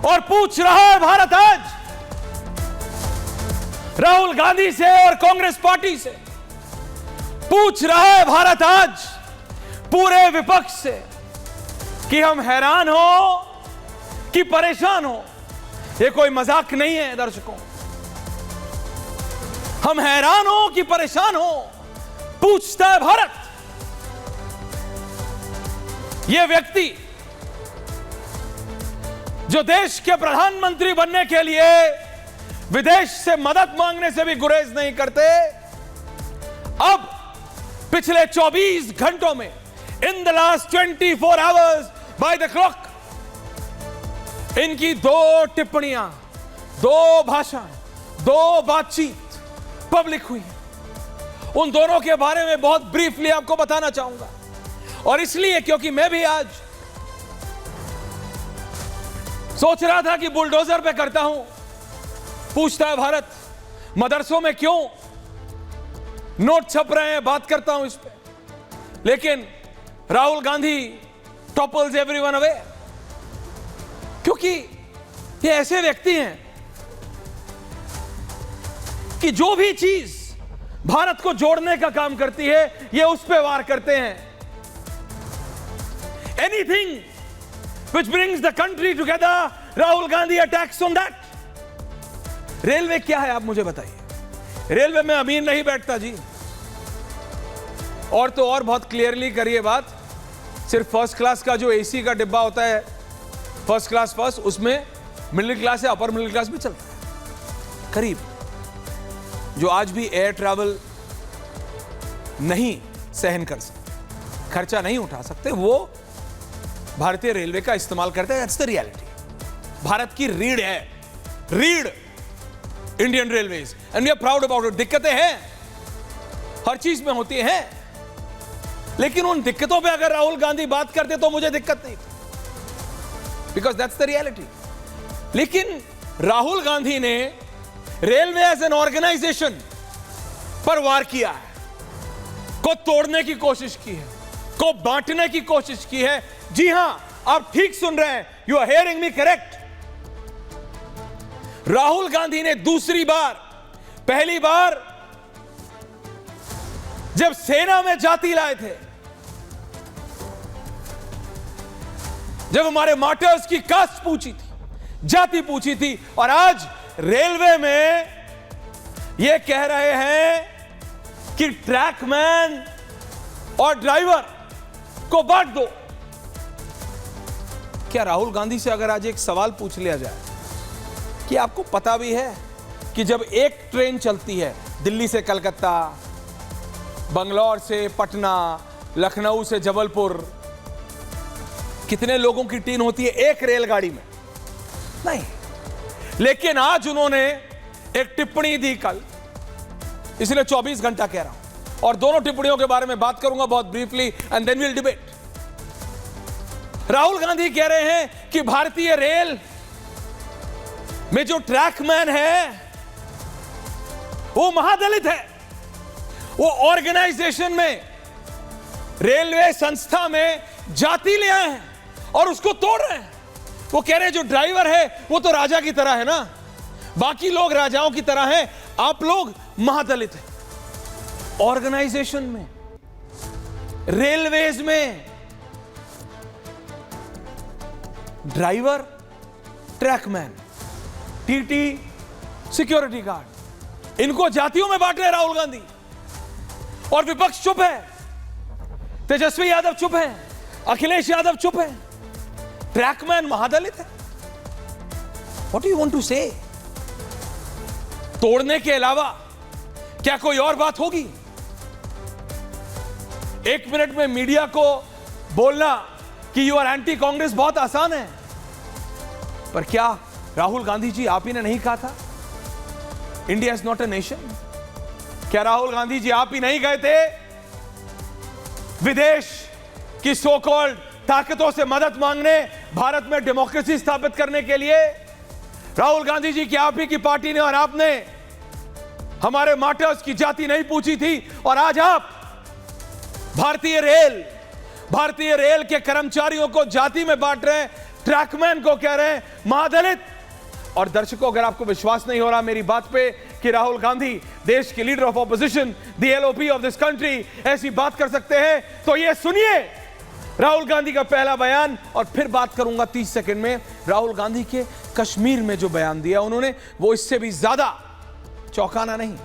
और पूछ रहा है भारत आज राहुल गांधी से और कांग्रेस पार्टी से, पूछ रहा है भारत आज पूरे विपक्ष से कि हम हैरान हो कि परेशान हो। यह कोई मजाक नहीं है दर्शकों, हम हैरान हो कि परेशान हो, पूछता है भारत। यह व्यक्ति जो देश के प्रधानमंत्री बनने के लिए विदेश से मदद मांगने से भी गुरेज नहीं करते, अब पिछले 24 घंटों में, in the last 24 hours by the clock, इनकी 2 टिप्पणियां, 2 भाषण, 2 बातचीत पब्लिक हुई। उन दोनों के बारे में बहुत ब्रीफली आपको बताना चाहूंगा, और इसलिए क्योंकि मैं भी आज सोच रहा था कि बुलडोजर पे करता हूं। पूछता है भारत, मदरसों में क्यों नोट छप रहे हैं, बात करता हूं इस पे, लेकिन राहुल गांधी टॉपल्स एवरीवन अवे, क्योंकि ये ऐसे व्यक्ति हैं कि जो भी चीज भारत को जोड़ने का काम करती है, ये उस पे वार करते हैं। Anything which brings the country together, Rahul Gandhi attacks on that. Railway क्या है आप मुझे बताइए। रेलवे में अमीर नहीं बैठता जी, और तो और बहुत क्लियरली करिए बात, सिर्फ फर्स्ट क्लास का जो एसी का डिब्बा होता है, फर्स्ट क्लास फर्स्ट, उसमें मिडिल क्लास या अपर मिडिल क्लास भी चलता है करीब। जो आज भी एयर ट्रैवल नहीं सहन कर सकते, खर्चा नहीं उठा सकते, वो भारतीय रेलवे का इस्तेमाल करते हैं। That's the reality. भारत की रीढ़ है, रीढ़ Indian railways, and we are proud about it. दिक्कतें हैं, हर चीज में होती हैं, लेकिन उन दिक्कतों पे अगर राहुल गांधी बात करते तो मुझे दिक्कत नहीं, बिकॉज दैट्स द रियलिटी। लेकिन राहुल गांधी ने रेलवे एज एन ऑर्गेनाइजेशन पर वार किया है, को तोड़ने की कोशिश की है, को बांटने की कोशिश की है। जी हां, आप ठीक सुन रहे हैं, you are hearing me correct. Rahul Gandhi ने दूसरी बार, पहली बार जब सेना में जाति लाए थे, जब हमारे मार्टर्स की कास्ट पूछी थी, जाति पूछी थी, और आज रेलवे में यह कह रहे हैं कि ट्रैकमैन और ड्राइवर को बांट दो। क्या राहुल गांधी से अगर आज एक सवाल पूछ लिया जाए कि आपको पता भी है कि जब एक ट्रेन चलती है दिल्ली से कलकत्ता, बंगलौर से पटना, लखनऊ से जबलपुर, कितने लोगों की टीम होती है एक रेलगाड़ी में? नहीं। लेकिन आज उन्होंने एक टिप्पणी दी कल, इसलिए 24 घंटा कह रहा हूं, और दोनों टिप्पणियों के बारे में बात करूंगा बहुत briefly, and then will debate. Rahul Gandhi कह रहे हैं कि भारतीय रेल में जो ट्रैकमैन है वो महादलित है, वो ऑर्गेनाइजेशन में, रेलवे संस्था में जाति ले आए हैं और उसको तोड़ रहे हैं। वो कह रहे हैं जो ड्राइवर है वो तो राजा की तरह है ना, बाकी लोग राजाओं की तरह हैं, आप लोग महादलित हैं। ऑर्गेनाइजेशन में, रेलवेज में driver, trackman, TT, security guard, इनको जातियों में बांट रहे राहुल गांधी, और विपक्ष चुप है। तेजस्वी यादव चुप है, अखिलेश यादव चुप है। ट्रैकमैन महादलित है। What do you want to say? तोड़ने के अलावा क्या कोई और बात होगी? 1 मिनट में मीडिया को बोलना कि यू आर एंटी कांग्रेस बहुत आसान है, पर क्या राहुल गांधी जी आप ही ने नहीं कहा था India is not a nation? क्या राहुल गांधी जी आप ही नहीं गए थे विदेश की सो कॉल्ड ताकतों से मदद मांगने, भारत में डेमोक्रेसी स्थापित करने के लिए? राहुल गांधी जी की आप ही की पार्टी ने और आपने हमारे मार्टर्स की जाति नहीं पूछी थी, और आज आप भारतीय रेल के कर्मचारियों को जाति में बांट रहे हैं। ट्रैकमैन को कह रहे हैं महादलित। और दर्शकों, अगर आपको विश्वास नहीं हो रहा मेरी बात पे कि राहुल गांधी देश के leader of opposition, the LOP of this country, ऐसी बात कर सकते हैं, तो ये सुनिए राहुल गांधी का पहला बयान। और फिर बात करूंगा 30 सेकंड में राहुल गांधी के कश्मीर में जो बयान दिया उन्होंने, वो इससे भी ज्यादा चौंकाना नहीं,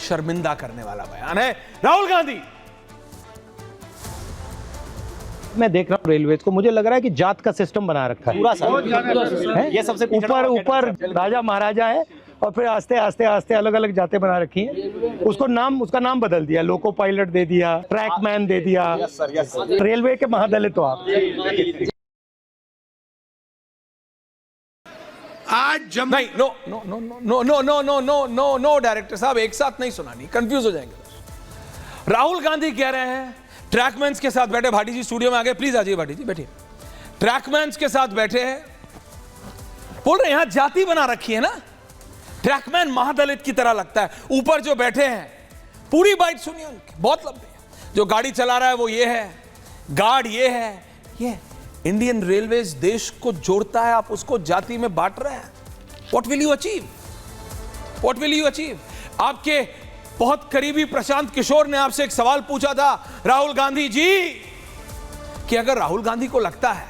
शर्मिंदा करने वाला बयान है। राहुल गांधी, मैं देख रहा हूँ रेलवे को, मुझे लग रहा है कि जात का सिस्टम बना रखा है पूरा। ये सबसे ऊपर राजा महाराजा है और फिर आस्ते आस्ते आस्ते अलग अलग जातें बना रखी हैं। उसका नाम बदल दिया, लोको पायलट दे दिया, ट्रैकमैन दे दिया। रेलवे के महादलित तो आप। आज नहीं, no no no no no no no no no no director साहब, एक साथ नहीं सुनानी, कंफ्यूज हो जाएंगे। राहुल गांधी कह रहे हैं ट्रैकमैन्स के साथ बैठे, भाटी जी स्टूडियो में आ गए, प्लीज आ जाइए भाटी जी, बैठिए। ट्रैकमैन्स के साथ बैठे हैं, बोल रहे यहां जाति बना रखी है ना, ट्रैकमैन महादलित की तरह लगता है। ऊपर जो बैठे हैं, पूरी बाइट सुनिए उनकी, बहुत लंबी है। जो गाड़ी चला रहा है वो ये है, गार्ड ये है, ये इंडियन रेलवेज देश को जोड़ता है, आप उसको जाति में बांट रहे हैं। What will you achieve, what will you achieve? आपके बहुत करीबी प्रशांत किशोर ने आपसे एक सवाल पूछा था राहुल गांधी जी, कि अगर राहुल गांधी को लगता है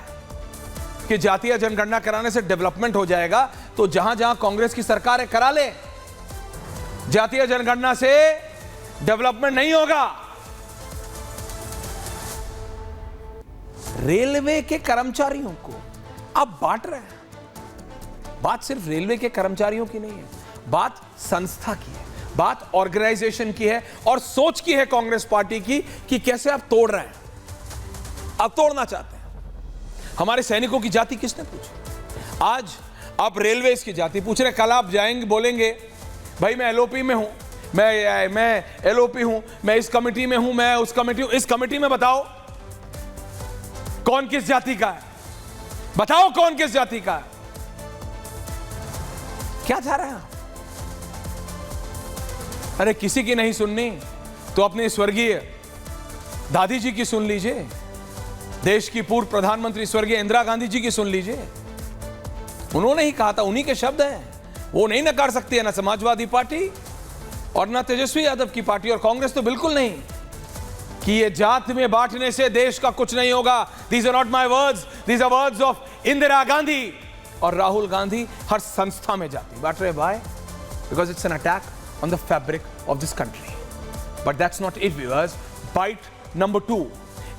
कि जातीय जनगणना कराने से डेवलपमेंट हो जाएगा, तो जहां जहां कांग्रेस की सरकार है करा ले, जातीय जनगणना से डेवलपमेंट नहीं होगा। रेलवे के कर्मचारियों को आप बांट रहे हैं। बात सिर्फ रेलवे के कर्मचारियों की नहीं है, बात संस्था की है, बात ऑर्गेनाइजेशन की है और सोच की है कांग्रेस पार्टी की, कि कैसे आप तोड़ रहे हैं, आप तोड़ना चाहते हैं। हमारे सैनिकों की जाति किसने पूछी? आज आप रेलवेज की जाति पूछ रहे, कल आप जाएंगे बोलेंगे भाई मैं एलओपी में हूं, मैं एलओपी हूं, मैं इस कमेटी में हूं, मैं उस कमेटी हूं। इस कमेटी में बताओ कौन किस जाति का है, बताओ कौन किस जाति का है। क्या चाह रहे हैं आप? अरे किसी की नहीं सुननी तो अपने स्वर्गीय दादी जी की सुन लीजिए, देश की पूर्व प्रधानमंत्री स्वर्गीय इंदिरा गांधी जी की सुन लीजिए। उन्होंने ही कहा था, उन्हीं के शब्द हैं, वो नहीं नकार सकती है ना समाजवादी पार्टी और ना तेजस्वी यादव की पार्टी और कांग्रेस तो बिल्कुल नहीं, कि ये जात में बांटने से देश का कुछ नहीं होगा। These are not my words, these are words of Indira Gandhi और राहुल गांधी। हर संस्था में जाति बांट रहे भाई, because it's an attack on the fabric of this country. But that's not it, viewers. Bite number 2.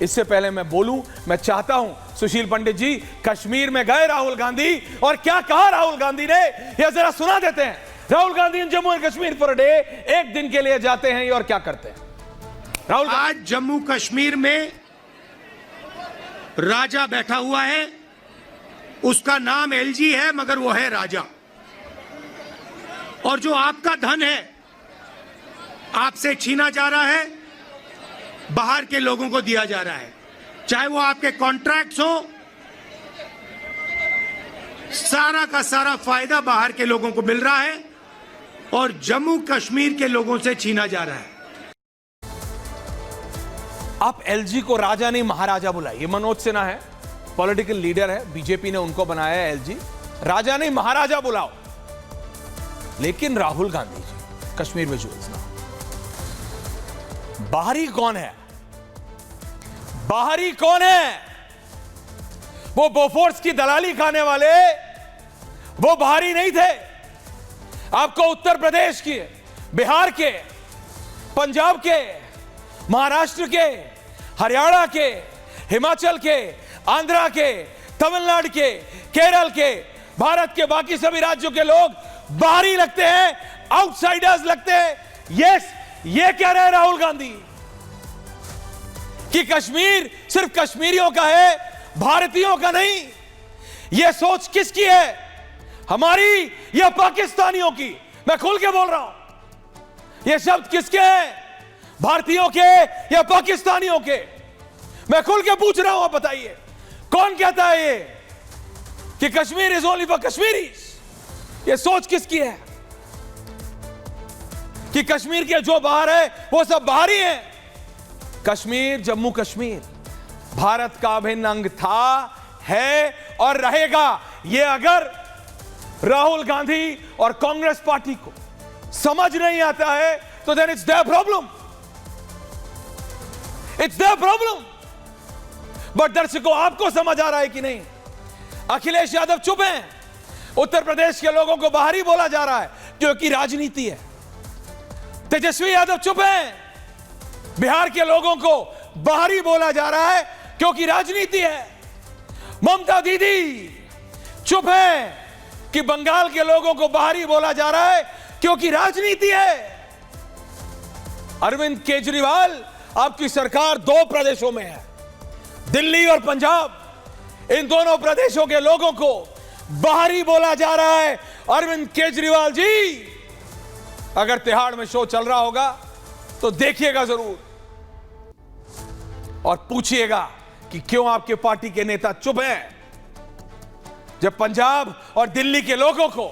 इससे पहले मैं बोलूं, मैं चाहता हूं सुशील पंडित जी कश्मीर में गए राहुल गांधी, और क्या कहा राहुल गांधी ने यह जरा सुना देते हैं। Rahul Gandhi in Jammu and Kashmir for a day, एक दिन के लिए जाते हैं और क्या करते हैं राहुल? आज जम्मू कश्मीर में राजा बैठा हुआ है, उसका नाम एलजी है मगर वो है राजा। और जो आपका धन है आपसे छीना जा रहा है, बाहर के लोगों को दिया जा रहा है, चाहे वो आपके कॉन्ट्रैक्ट्स हो, सारा का सारा फायदा बाहर के लोगों को मिल रहा है और जम्मू कश्मीर के लोगों से छीना जा रहा है। आप एलजी को राजा नहीं महाराजा बुलाइए। मनोज सिन्हा है, पॉलिटिकल लीडर है, बीजेपी ने उनको बनाया है एलजी, राजा नहीं महाराजा बुलाओ। लेकिन राहुल गांधी जी कश्मीर विजुअल्स ना, बाहरी कौन है? बाहरी कौन है? वो बोफोर्स की दलाली खाने वाले वो बाहरी नहीं थे। आपको उत्तर प्रदेश के, बिहार के, पंजाब के, महाराष्ट्र के, हरियाणा के, हिमाचल के, आंध्रा के, तमिलनाडु के, केरल के, भारत के बाकी सभी राज्यों के लोग बाहरी लगते हैं, आउटसाइडर्स लगते हैं। यस, ये कह रहे हैं राहुल गांधी कि कश्मीर सिर्फ कश्मीरियों का है, भारतीयों का नहीं। यह सोच किसकी है? हमारी या पाकिस्तानियों की? मैं खुल के बोल रहा हूं। यह शब्द किसके हैं? भारतीयों के या पाकिस्तानियों के? मैं खुल के पूछ रहा हूं, आप बताइए कौन कहता है ये कि Kashmir is only for Kashmiris? ये सोच किसकी है कि कश्मीर के जो बाहर है वो सब बाहरी हैं? कश्मीर, जम्मू कश्मीर भारत का अभिन्न अंग था, है और रहेगा। ये अगर राहुल गांधी और कांग्रेस पार्टी को समझ नहीं आता है तो then it's their problem, it's their problem. But दर्शकों, आपको समझ आ रहा है कि नहीं? अखिलेश यादव चुप हैं। उत्तर प्रदेश के लोगों को बाहरी बोला जा रहा है क्योंकि राजनीति है। तेजस्वी यादव चुप हैं। बिहार के लोगों को बाहरी बोला जा रहा है क्योंकि राजनीति है। ममता दीदी चुप है कि बंगाल के लोगों को बाहरी बोला जा रहा है क्योंकि राजनीति है। अरविंद केजरीवाल, आपकी सरकार 2 प्रदेशों में है, दिल्ली और पंजाब। इन दोनों प्रदेशों के लोगों को बाहरी बोला जा रहा है। अरविंद केजरीवाल जी, अगर तिहाड़ में शो चल रहा होगा तो देखिएगा जरूर और पूछिएगा कि क्यों आपके पार्टी के नेता चुप हैं जब पंजाब और दिल्ली के लोगों को,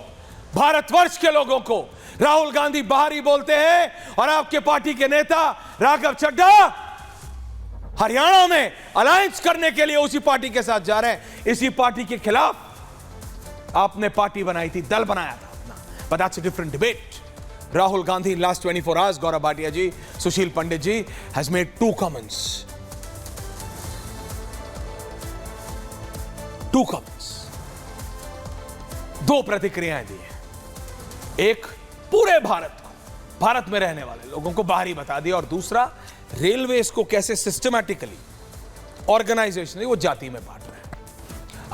भारतवर्ष के लोगों को राहुल गांधी बाहरी बोलते हैं और आपके पार्टी के नेता राघव चड्ढा हरियाणा में अलायंस करने के लिए उसी पार्टी के साथ जा रहे हैं। इसी पार्टी के खिलाफ आपने पार्टी बनाई थी, दल बनाया था अपना, but that's a different debate. Rahul Gandhi in last 24 hours, Gaurav Bhatia ji, Sushil Pandit ji has made 2 comments. 2 comments. 2 प्रतिक्रियाएं दी हैं। एक, पूरे भारत को, भारत में रहने वाले लोगों को बाहरी बता दिया, और दूसरा, रेलवे को कैसे सिस्टमैटिकली, ऑर्गेनाइजेशनली वो जाति में बांट